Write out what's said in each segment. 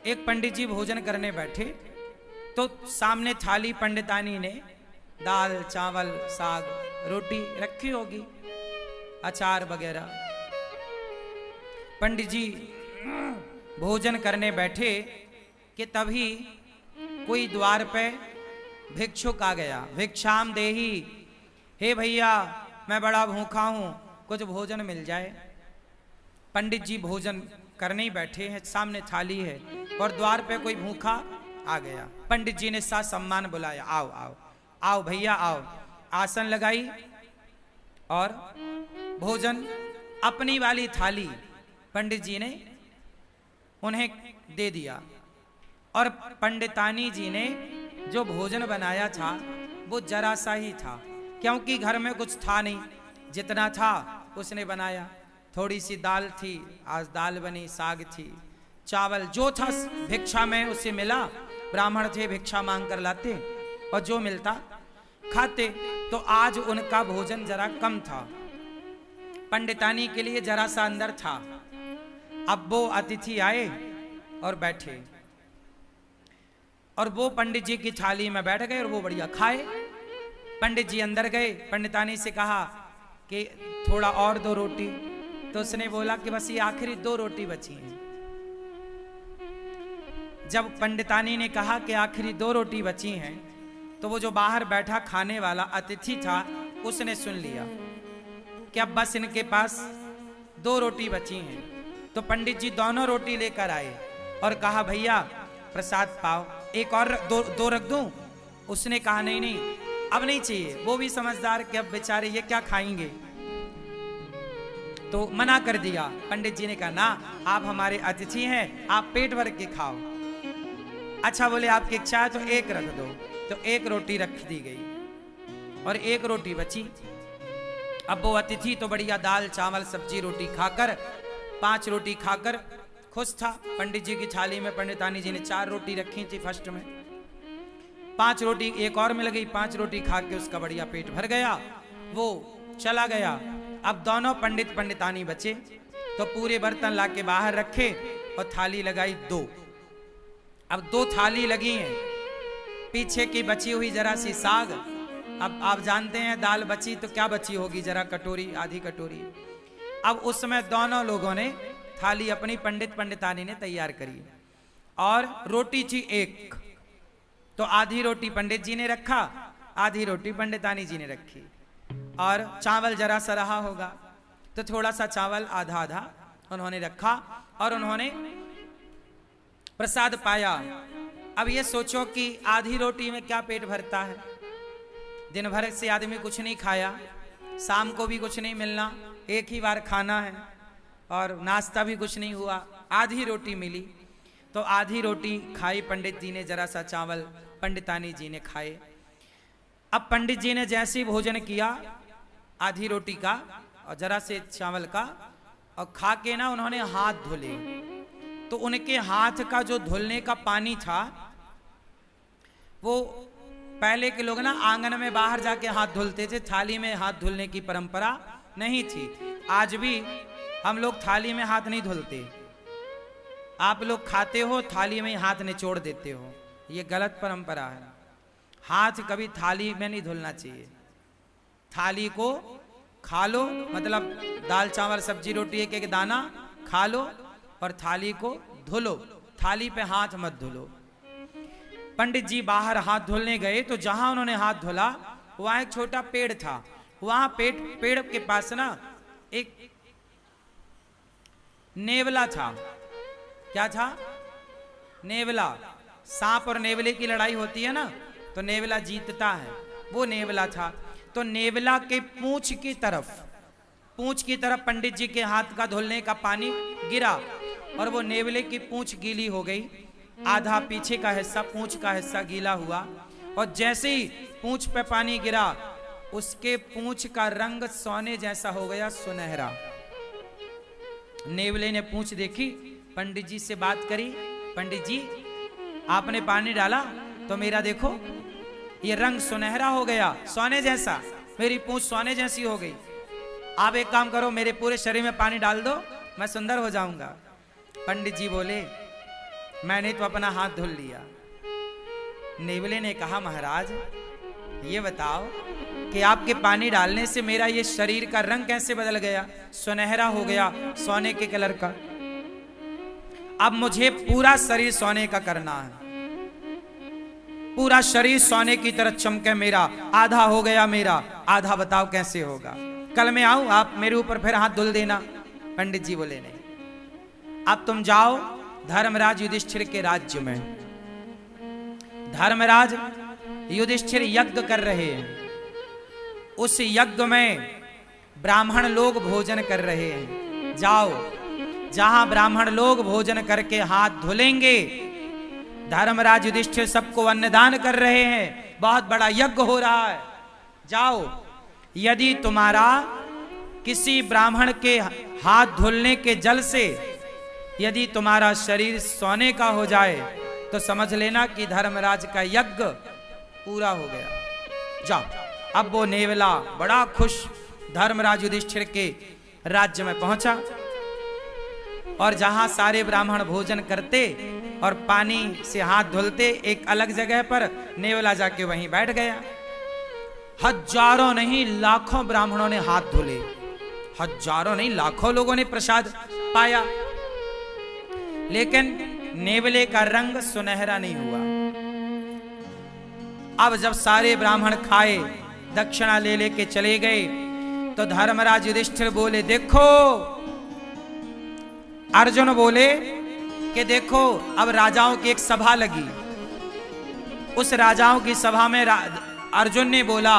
एक पंडित जी भोजन करने बैठे तो सामने थाली पंडितानी ने दाल चावल साग रोटी रखी होगी, अचार वगैरह। पंडित जी भोजन करने बैठे कि तभी कोई द्वार पे भिक्षुक आ गया। भिक्षाम देही, हे भैया मैं बड़ा भूखा हूं, कुछ भोजन मिल जाए। पंडित जी भोजन करने ही बैठे हैं, सामने थाली है और द्वार पे कोई भूखा आ गया। पंडित जी ने सा सम्मान बुलाया, आओ आओ आओ भैया आओ। आसन लगाई और भोजन अपनी वाली थाली पंडित जी ने उन्हें दे दिया। और पंडितानी जी ने जो भोजन बनाया था वो जरा सा ही था, क्योंकि घर में कुछ था नहीं, जितना था उसने बनाया। थोड़ी सी दाल थी, आज दाल बनी, साग थी, चावल जो था भिक्षा में उसे मिला। ब्राह्मण थे, भिक्षा मांग कर लाते और जो मिलता खाते। तो आज उनका भोजन जरा कम था, पंडितानी के लिए जरा सा अंदर था। अब वो अतिथि आए और बैठे और वो पंडित जी की थाली में बैठ गए और वो बढ़िया खाए। पंडित जी अंदर गए, पंडितानी से कहा कि थोड़ा और दो रोटी। तो उसने बोला कि बस ये आखिरी 2 रोटी बची हैं। जब पंडितानी ने कहा कि आखिरी 2 रोटी बची हैं, तो वो जो बाहर बैठा खाने वाला अतिथि था उसने सुन लिया कि अब बस इनके पास 2 रोटी बची हैं। तो पंडित जी दोनों रोटी लेकर आए और कहा भैया प्रसाद पाओ, एक और दो रख दूं। उसने कहा नहीं नहीं अब नहीं चाहिए। वो भी समझदार कि अब बेचारे ये क्या खाएंगे, तो मना कर दिया। पंडित जी ने कहा ना, आप हमारे अतिथि हैं, आप पेट भर के खाओ। अच्छा बोले आपकी इच्छा है तो एक रख दो। तो 1 रोटी रख दी गई और 1 रोटी बची। अब वो अतिथि तो बढ़िया दाल चावल सब्जी रोटी खाकर 5 रोटी खाकर खुश था। पंडित जी की थाली में पंडितानी जी ने 4 रोटी रखी थी फर्स्ट में, 5 रोटी एक और मिल गई। 5 रोटी खा के उसका बढ़िया पेट भर गया, वो चला गया। अब दोनों पंडित पंडितानी बचे तो पूरे बर्तन लाके बाहर रखे और थाली लगाई 2। अब 2 थाली लगी हैं, पीछे की बची हुई जरा सी साग। अब आप जानते हैं दाल बची तो क्या बची होगी, जरा कटोरी आधी कटोरी। अब उसमें दोनों लोगों ने थाली अपनी पंडित पंडितानी ने तैयार करी और रोटी थी 1। तो आधी रोटी पंडित जी ने रखा, आधी रोटी पंडितानी जी ने रखी। और चावल जरा सा रहा होगा तो थोड़ा सा चावल आधा आधा उन्होंने रखा और उन्होंने प्रसाद पाया। अब ये सोचो कि आधी रोटी में क्या पेट भरता है। दिन भर से आदमी कुछ नहीं खाया, शाम को भी कुछ नहीं मिलना, एक ही बार खाना है और नाश्ता भी कुछ नहीं हुआ, आधी रोटी मिली। तो आधी रोटी खाई पंडित जी ने, जरा सा चावल पंडितानी जी ने खाए। अब पंडित जी ने जैसे ही भोजन किया आधी रोटी का और जरा से चावल का और खा के ना उन्होंने हाथ धुले। तो उनके हाथ का जो धुलने का पानी था वो पहले के लोग ना आंगन में बाहर जाके हाथ धुलते थे, थाली में हाथ धुलने की परंपरा नहीं थी। आज भी हम लोग थाली में हाथ नहीं धुलते। आप लोग खाते हो थाली में हाथ निचोड़ देते हो, ये गलत परंपरा है। हाथ कभी थाली में नहीं धुलना चाहिए। थाली को खा लो, मतलब दाल चावल सब्जी रोटी एक एक दाना खा लो और थाली को धुलो, थाली पे हाथ मत धुलो। पंडित जी बाहर हाथ धुलने गए तो जहां उन्होंने हाथ धुला वहां एक छोटा पेड़ था। वहां पेड़ के पास ना एक नेवला था। क्या था? नेवला। सांप और नेवले की लड़ाई होती है ना, तो नेवला जीतता है, वो नेवला था। तो नेवला के पूंछ की तरफ पंडित जी के हाथ का धुलने का पानी गिरा और वो नेवले की पूंछ गीली हो गई। आधा पीछे का हिस्सा, पूंछ का हिस्सा गीला हुआ और जैसे ही पूंछ पे पानी गिरा उसके पूंछ का रंग सोने जैसा हो गया, सुनहरा। नेवले ने पूंछ देखी, पंडित जी से बात करी, पंडित जी आपने पानी डाला तो मेरा देखो ये रंग सुनहरा हो गया, सोने जैसा, मेरी पूंछ सोने जैसी हो गई। आप एक काम करो, मेरे पूरे शरीर में पानी डाल दो, मैं सुंदर हो जाऊंगा। पंडित जी बोले मैंने तो अपना हाथ धुल लिया। नेवले ने कहा महाराज ये बताओ कि आपके पानी डालने से मेरा ये शरीर का रंग कैसे बदल गया, सुनहरा हो गया, सोने के कलर का। अब मुझे पूरा शरीर सोने का करना है, पूरा शरीर सोने की तरह चमके मेरा। आधा हो गया मेरा, आधा बताओ कैसे होगा। कल मैं आऊं, आप मेरे ऊपर फिर हाथ धुल देना। पंडित जी बोले नहीं, अब तुम जाओ धर्मराज युधिष्ठिर के राज्य में। धर्मराज युधिष्ठिर यज्ञ कर रहे हैं, उस यज्ञ में ब्राह्मण लोग भोजन कर रहे हैं। जाओ, जहां ब्राह्मण लोग भोजन करके हाथ धुलेंगे, धर्मराज युधिष्ठिर सबको अन्नदान कर रहे हैं, बहुत बड़ा यज्ञ हो रहा है। जाओ, यदि तुम्हारा किसी ब्राह्मण के हाथ धुलने के जल से यदि तुम्हारा शरीर सोने का हो जाए तो समझ लेना कि धर्मराज का यज्ञ पूरा हो गया। जाओ। अब वो नेवला बड़ा खुश धर्मराज युधिष्ठिर के राज्य में पहुंचा, और जहां सारे ब्राह्मण भोजन करते और पानी से हाथ धुलते, एक अलग जगह पर नेवला जाके वहीं बैठ गया। हजारों नहीं लाखों ब्राह्मणों ने हाथ धुले, हजारों नहीं लाखों लोगों ने प्रसाद पाया, लेकिन नेवले का रंग सुनहरा नहीं हुआ। अब जब सारे ब्राह्मण खाए, दक्षिणा ले लेके चले गए, तो धर्मराज युधिष्ठिर बोले देखो, अर्जुन बोले कि देखो अब राजाओं की एक सभा लगी। उस राजाओं की सभा में अर्जुन ने बोला,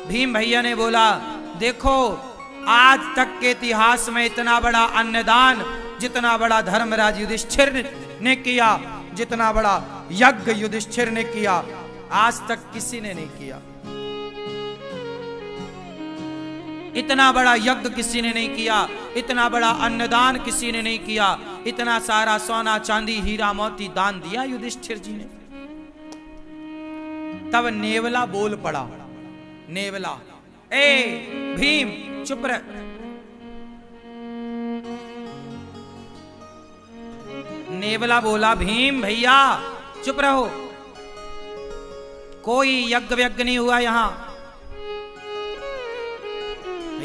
भीम भैया ने बोला, देखो आज तक के इतिहास में इतना बड़ा अन्नदान जितना बड़ा धर्मराज युधिष्ठिर ने किया, जितना बड़ा यज्ञ युधिष्ठिर ने किया, आज तक किसी ने नहीं किया। इतना बड़ा यज्ञ किसी ने नहीं किया, इतना बड़ा अन्नदान किसी ने नहीं किया, इतना सारा सोना चांदी हीरा मोती दान दिया युधिष्ठिर जी ने। तब नेवला बोल पड़ा, नेवला, ए भीम चुप रह। नेवला बोला, भीम भैया चुप रहो, कोई यज्ञ व्यज्ञ नहीं हुआ यहां।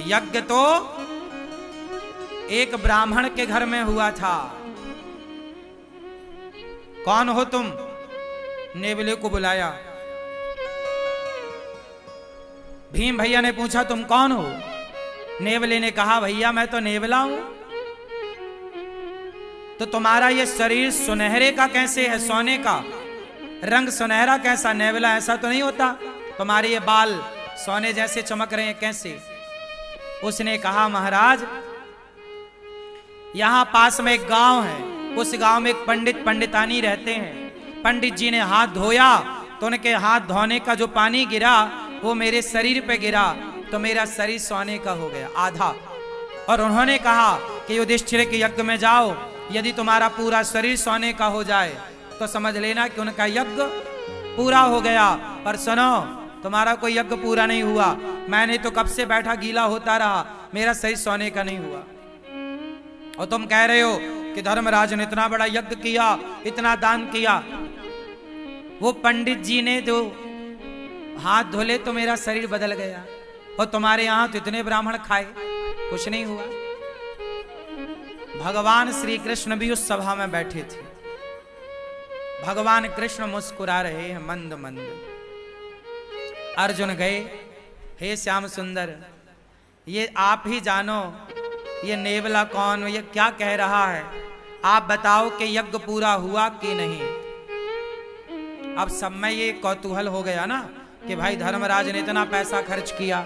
यज्ञ तो एक ब्राह्मण के घर में हुआ था। कौन हो तुम? नेवले को बुलाया। भीम भैया ने पूछा तुम कौन हो? नेवले ने कहा भैया मैं तो नेवला हूं। तो तुम्हारा ये शरीर सुनहरे का कैसे है, सोने का रंग सुनहरा कैसा? नेवला ऐसा तो नहीं होता, तुम्हारे ये बाल सोने जैसे चमक रहे हैं कैसे? उसने कहा महाराज यहां पास में एक गांव है, उस गांव में एक पंडित पंडितानी रहते हैं। पंडित जी ने हाथ धोया तो उनके हाथ धोने का जो पानी गिरा वो मेरे शरीर पे गिरा, तो मेरा शरीर सोने का हो गया आधा। और उन्होंने कहा कि युधिष्ठिर के यज्ञ में जाओ, यदि तुम्हारा पूरा शरीर सोने का हो जाए तो समझ लेना कि उनका यज्ञ पूरा हो गया। पर सुनो, तुम्हारा कोई यज्ञ पूरा नहीं हुआ, मैंने तो कब से बैठा गीला होता रहा, मेरा शरीर सोने का नहीं हुआ। और तुम कह रहे हो कि धर्मराज ने इतना बड़ा यज्ञ किया, इतना दान किया। वो पंडित जी ने जो हाथ धोले तो मेरा शरीर बदल गया, और तुम्हारे यहां तो इतने ब्राह्मण खाए, कुछ नहीं हुआ। भगवान श्री कृष्ण भी उस सभा में बैठे थे। भगवान कृष्ण मुस्कुरा रहे हैं मंद मंद। अर्जुन गए, हे श्याम सुंदर, ये आप ही जानो ये नेवला कौन, ये क्या कह रहा है, आप बताओ कि यज्ञ पूरा हुआ कि नहीं। अब सब में ये कौतूहल हो गया ना कि भाई धर्मराज ने इतना पैसा खर्च किया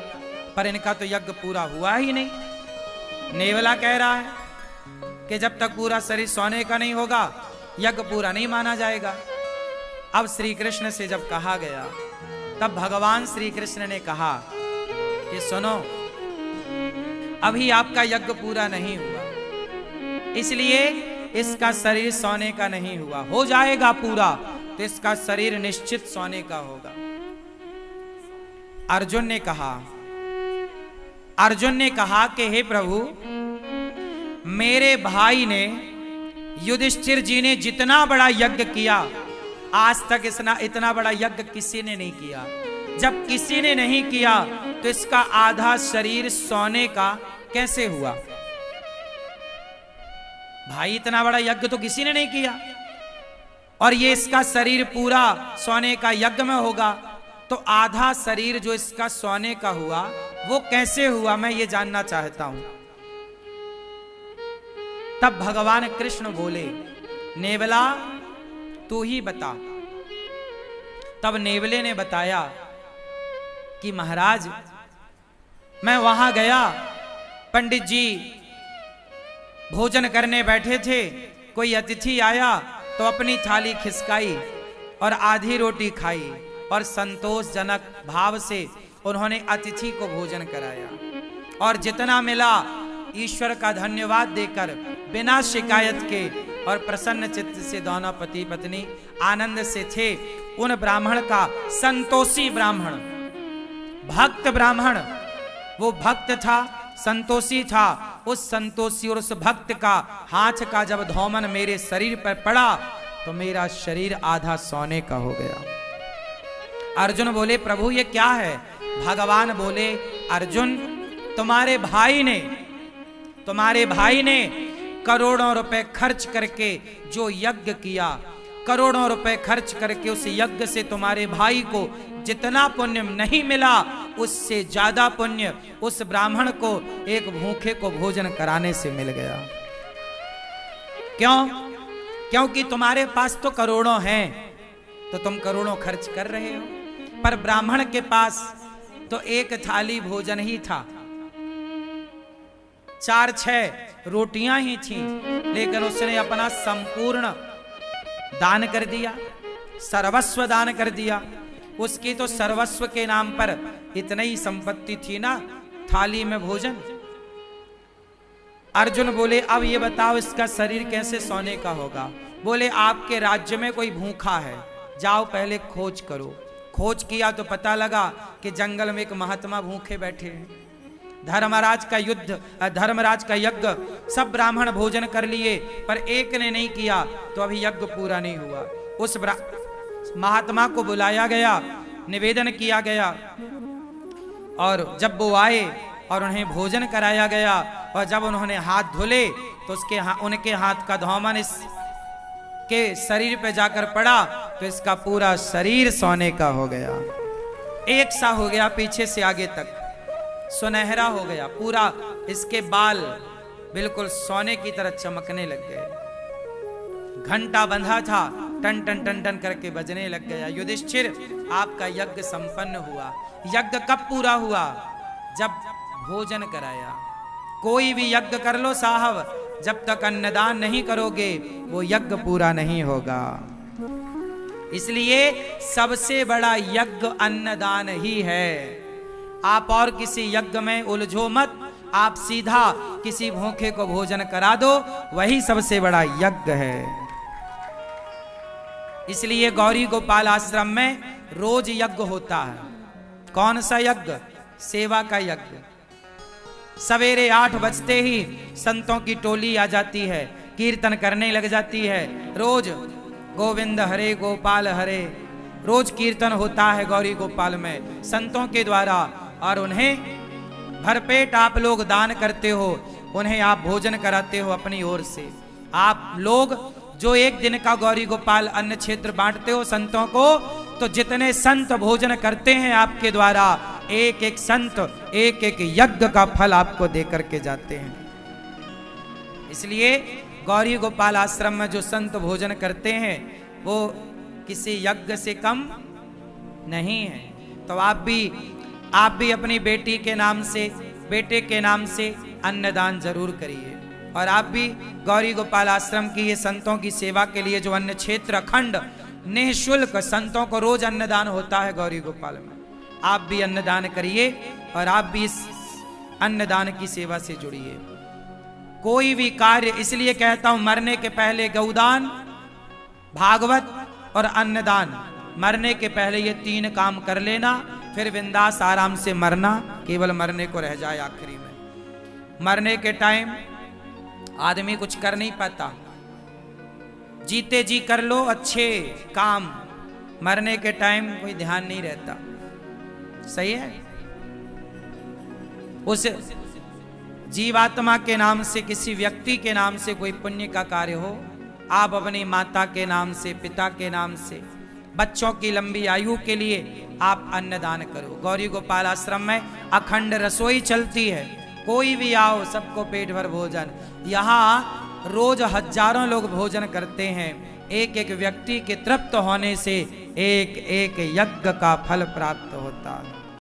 पर इनका तो यज्ञ पूरा हुआ ही नहीं। नेवला कह रहा है कि जब तक पूरा शरीर सोने का नहीं होगा यज्ञ पूरा नहीं माना जाएगा। अब श्री कृष्ण से जब कहा गया तब भगवान श्री कृष्ण ने कहा कि सुनो, अभी आपका यज्ञ पूरा नहीं हुआ, इसलिए इसका शरीर सोने का नहीं हुआ। हो जाएगा पूरा तो इसका शरीर निश्चित सोने का होगा। अर्जुन ने कहा कि हे प्रभु, मेरे भाई ने युधिष्ठिर जी ने जितना बड़ा यज्ञ किया, आज तक इतना बड़ा यज्ञ किसी ने नहीं किया। जब किसी ने नहीं किया तो इसका आधा शरीर सोने का कैसे हुआ? भाई इतना बड़ा यज्ञ तो किसी ने नहीं किया, और ये इसका शरीर पूरा सोने का यज्ञ में होगा, तो आधा शरीर जो इसका सोने का हुआ वो कैसे हुआ, मैं ये जानना चाहता हूं। तब भगवान कृष्ण बोले, नेवला तू ही बता। तब नेवले ने बताया कि महाराज मैं वहां गया, पंडित जी भोजन करने बैठे थे, कोई अतिथि आया तो अपनी थाली खिसकाई और आधी रोटी खाई, और संतोषजनक भाव से उन्होंने अतिथि को भोजन कराया, और जितना मिला ईश्वर का धन्यवाद देकर बिना शिकायत के और प्रसन्न चित्त से दोनों पति पत्नी आनंद से थे। उन ब्राह्मण का, संतोषी ब्राह्मण, भक्त ब्राह्मण, वो भक्त था, संतोषी था, उस संतोषी और उस भक्त का हाथ का जब धौमन मेरे शरीर पर पड़ा तो मेरा शरीर आधा सोने का हो गया। अर्जुन बोले, प्रभु ये क्या है? भगवान बोले, अर्जुन तुम्हारे भाई ने करोड़ों रुपए खर्च करके जो यज्ञ किया, करोड़ों रुपए खर्च करके उस यज्ञ से तुम्हारे भाई को जितना पुण्य नहीं मिला, उससे ज्यादा पुण्य उस ब्राह्मण को एक भूखे को भोजन कराने से मिल गया। क्यों? क्योंकि तुम्हारे पास तो करोड़ों हैं, तो तुम करोड़ों खर्च कर रहे हो, पर ब्राह्मण के पास तो एक थाली भोजन ही था, 4-6 रोटियां ही थी, लेकिन उसने अपना संपूर्ण दान कर दिया, सर्वस्व दान कर दिया। उसकी तो सर्वस्व के नाम पर इतनी ही संपत्ति थी ना, थाली में भोजन। अर्जुन बोले, अब ये बताओ इसका शरीर कैसे सोने का होगा? बोले, आपके राज्य में कोई भूखा है, जाओ पहले खोज करो। खोज किया तो पता लगा कि जंगल में एक महात्मा भूखे बैठे हैं। धर्मराज का यज्ञ सब ब्राह्मण भोजन कर लिए, पर एक ने नहीं किया, तो अभी यज्ञ पूरा नहीं हुआ। उस महात्मा को बुलाया गया, निवेदन किया गया, और जब वो आए और उन्हें भोजन कराया गया, और जब उन्होंने हाथ धुले तो उनके हाथ का धौमन इस के शरीर पे जाकर पड़ा, तो इसका पूरा शरीर सोने का हो गया, एक सा हो गया, पीछे से आगे तक सुनहरा हो गया पूरा। इसके बाल बिल्कुल सोने की तरह चमकने लग गए। घंटा बंधा था, टन टन टन टन करके बजने लग गया। युधिष्ठिर, आपका यज्ञ संपन्न हुआ। यज्ञ कब पूरा हुआ? जब भोजन कराया। कोई भी यज्ञ कर लो साहब, जब तक अन्नदान नहीं करोगे वो यज्ञ पूरा नहीं होगा। इसलिए सबसे बड़ा यज्ञ अन्नदान ही है। आप और किसी यज्ञ में उलझो मत, आप सीधा किसी भूखे को भोजन करा दो, वही सबसे बड़ा यज्ञ है। इसलिए गौरी गोपाल आश्रम में रोज यज्ञ होता है। कौन सा यज्ञ? सेवा का यज्ञ। सवेरे 8 बजते ही संतों की टोली आ जाती है, कीर्तन करने लग जाती है। रोज गोविंद हरे गोपाल हरे, रोज कीर्तन होता है गौरी गोपाल में संतों के द्वारा, और उन्हें भरपेट आप लोग दान करते हो, उन्हें आप भोजन कराते हो अपनी ओर से। आप लोग जो एक दिन का गौरी गोपाल अन्न क्षेत्र बांटते हो संतों को, तो जितने संत भोजन करते हैं आपके द्वारा, एक एक संत एक एक यज्ञ का फल आपको देकर के जाते हैं। इसलिए गौरी गोपाल आश्रम में जो संत भोजन करते हैं वो किसी यज्ञ से कम नहीं है। तो आप भी अपनी बेटी के नाम से, बेटे के नाम से अन्नदान जरूर करिए। और आप भी गौरी गोपाल आश्रम की ये संतों की सेवा के लिए जो अन्न क्षेत्र अखंड निःशुल्क संतों को रोज अन्नदान होता है गौरी गोपाल में, आप भी अन्नदान करिए और आप भी इस अन्नदान की सेवा से जुड़िए। कोई भी कार्य, इसलिए कहता हूं मरने के पहले गौदान, भागवत और अन्नदान, मरने के पहले ये 3 काम कर लेना, फिर बिंदास आराम से मरना, केवल मरने को रह जाए आखिरी में। मरने के टाइम आदमी कुछ कर नहीं पाता, जीते जी कर लो अच्छे काम, मरने के टाइम कोई ध्यान नहीं रहता। सही है। उस जीवात्मा के नाम से, किसी व्यक्ति के नाम से कोई पुण्य का कार्य हो, आप अपनी माता के नाम से, पिता के नाम से, बच्चों की लंबी आयु के लिए आप अन्नदान करो। गौरी गोपाल आश्रम में अखंड रसोई चलती है, कोई भी आओ सबको पेट भर भोजन। यहाँ रोज हजारों लोग भोजन करते हैं। एक एक व्यक्ति के तृप्त होने से एक एक यज्ञ का फल प्राप्त होता है।